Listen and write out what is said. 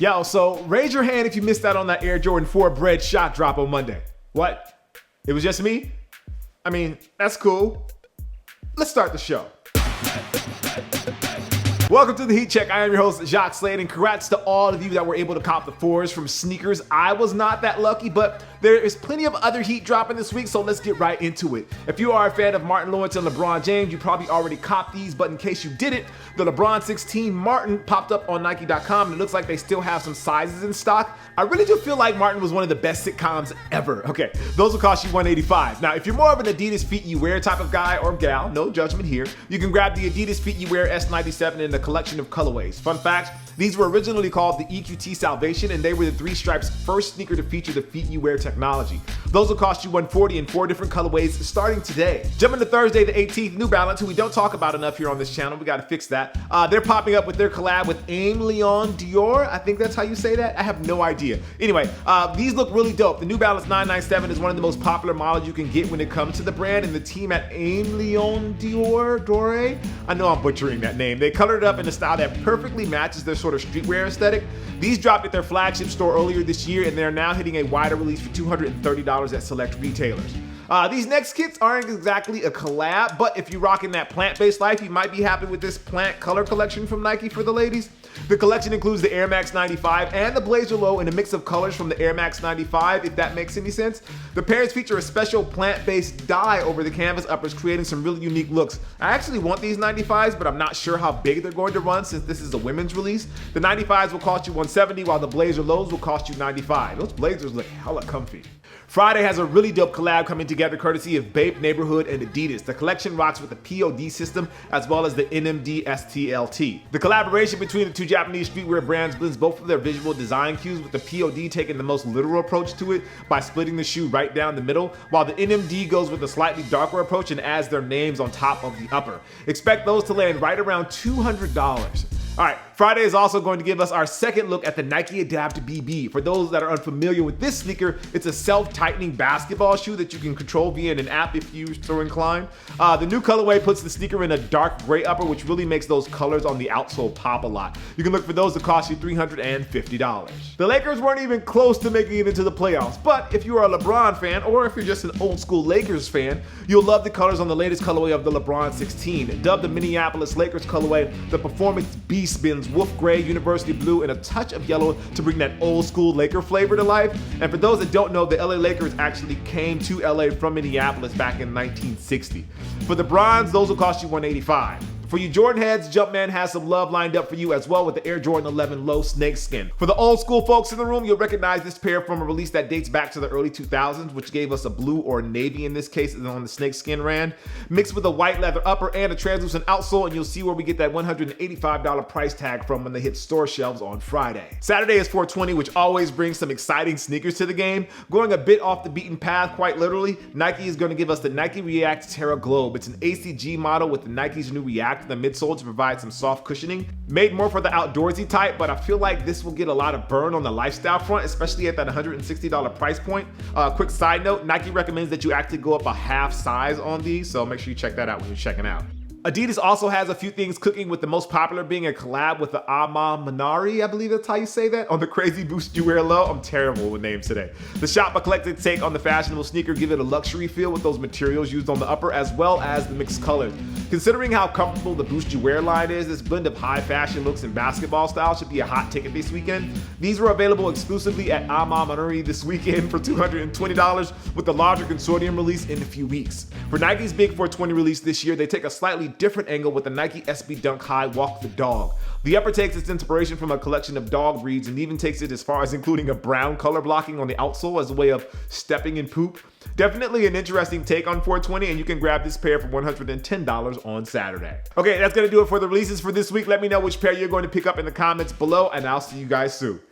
Yo, so raise your hand if you missed out on that Air Jordan 4 bread shot drop on Monday. What? It was just me? I mean, that's cool. Let's start the show. Welcome to the Heat Check. I am your host, Jacques Slade, and congrats to all of you that were able to cop the 4s from sneakers. I was not that lucky, but there is plenty of other heat dropping this week, so let's get right into it. If you are a fan of Martin Lawrence and LeBron James, you probably already copped these, but in case you didn't, the LeBron 16 Martin popped up on Nike.com, and it looks like they still have some sizes in stock. I really do feel like Martin was one of the best sitcoms ever. Okay, those will cost you $185. Now, if you're more of an Adidas feet you wear type of guy or gal, no judgment here, you can grab the Adidas feet you wear S97 in a collection of colorways. Fun fact, these were originally called the EQT Salvation, and they were the Three Stripes' first sneaker to feature the feet you wear technology. Those will cost you $140 in 4 different colorways starting today. Jumping to Thursday the 18th, New Balance, who we don't talk about enough here on this channel, we gotta fix that. They're popping up with their collab with Aimé Dore. I think that's how you say that. I have no idea. Anyway, these look really dope. The New Balance 997 is one of the most popular models you can get when it comes to the brand, and the team at Aimé Dore, I know I'm butchering that name. They colored it up in a style that perfectly matches their sort of streetwear aesthetic. These dropped at their flagship store earlier this year, and they're now hitting a wider release for $230 at select retailers. These next kits aren't exactly a collab, but if you're rocking that plant-based life, you might be happy with this plant color collection from Nike for the ladies. The collection includes the Air Max 95 and the Blazer Low in a mix of colors from the Air Max 95, if that makes any sense. The pairs feature a special plant-based dye over the canvas uppers, creating some really unique looks. I actually want these 95s, but I'm not sure how big they're going to run since this is a women's release. The 95s will cost you $170, while the Blazer Lows will cost you $95. Those Blazers look hella comfy. Friday has a really dope collab coming together courtesy of Bape, Neighborhood, and Adidas. The collection rocks with the POD system as well as the NMD STLT. The collaboration between the two Japanese streetwear brands blends both of their visual design cues, with the POD taking the most literal approach to it by splitting the shoe right down the middle, while the NMD goes with a slightly darker approach and adds their names on top of the upper. Expect those to land right around $200. All right, Friday is also going to give us our second look at the Nike Adapt BB. For those that are unfamiliar with this sneaker, it's a self-tightening basketball shoe that you can control via an app if you're so inclined. The new colorway puts the sneaker in a dark gray upper, which really makes those colors on the outsole pop a lot. You can look for those to cost you $350. The Lakers weren't even close to making it into the playoffs, but if you are a LeBron fan, or if you're just an old school Lakers fan, you'll love the colors on the latest colorway of the LeBron 16. Dubbed the Minneapolis Lakers colorway, the Performance Beast spins wolf gray, university blue, and a touch of yellow to bring that old school Laker flavor to life. And for those that don't know, the LA Lakers actually came to LA from Minneapolis back in 1960. For the bronze, those will cost you $185. For you Jordan heads, Jumpman has some love lined up for you as well with the Air Jordan 11 Low Snakeskin. For the old school folks in the room, you'll recognize this pair from a release that dates back to the early 2000s, which gave us a blue or navy in this case on the snakeskin rand, mixed with a white leather upper and a translucent outsole, and you'll see where we get that $185 price tag from when they hit store shelves on Friday. Saturday is 420, which always brings some exciting sneakers to the game. Going a bit off the beaten path, quite literally, Nike is going to give us the Nike React Terra Globe. It's an ACG model with the Nike's new React in the midsole to provide some soft cushioning. Made more for the outdoorsy type, but I feel like this will get a lot of burn on the lifestyle front, especially at that $160 price point. Quick side note, Nike recommends that you actually go up a half size on these, so make sure you check that out when you're checking out. Adidas also has a few things cooking, with the most popular being a collab with the Aimé, I believe that's how you say that, on the crazy Boost You Wear Low. I'm terrible with names today. The shop eclectic take on the fashionable sneaker give it a luxury feel with those materials used on the upper as well as the mixed colors. Considering how comfortable the Boost You Wear line is, this blend of high fashion looks and basketball style should be a hot ticket this weekend. These were available exclusively at Aimé this weekend for $220, with the larger consortium release in a few weeks. For Nike's Big 420 release this year, they take a slightly different angle with the Nike SB Dunk High Walk the Dog. The upper takes its inspiration from a collection of dog breeds and even takes it as far as including a brown color blocking on the outsole as a way of stepping in poop. Definitely an interesting take on 420, and you can grab this pair for $110 on Saturday. Okay, that's gonna do it for the releases for this week. Let me know which pair you're going to pick up in the comments below, and I'll see you guys soon.